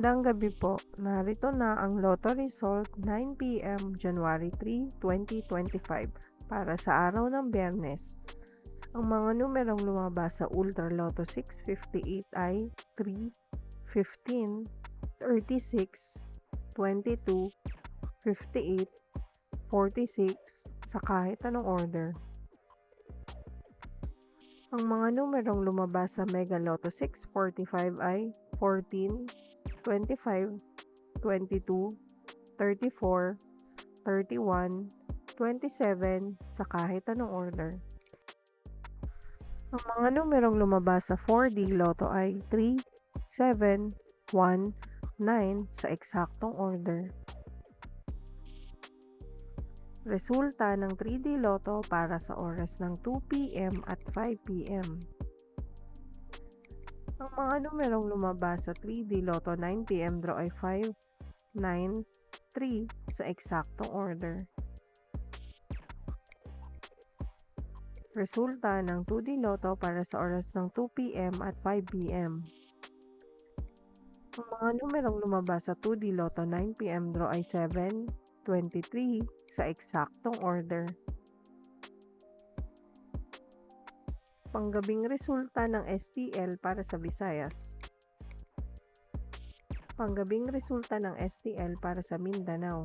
Magandang gabi po, narito na ang Lotto result 9 p.m. January 3, 2025 para sa araw ng Biyernes. Ang mga numerong lumabas sa Ultra Lotto 658 ay 3, 15, 36, 22, 58, 46 sa kahit anong order. Ang mga numerong lumabas sa Mega Lotto 645 ay 14, 25, 22, 34, 31, 27 sa kahit anong order. Ang mga numerong lumabas sa 4D Lotto ay 3, 7, 1, 9 sa eksaktong order. Resulta ng 3D Lotto para sa oras ng 2 p.m. at 5 p.m. Ang mga numerong lumabas sa 3D Lotto 9 p.m. draw ay 5, 9, 3 sa eksaktong order. Resulta ng 2D Lotto para sa oras ng 2 p.m. at 5 p.m. Ang mga numerong lumabas sa 2D Lotto 9 p.m. draw ay 7, 23 sa eksaktong order. Panggabing resulta ng STL para sa Visayas. Panggabing resulta ng STL para sa Mindanao.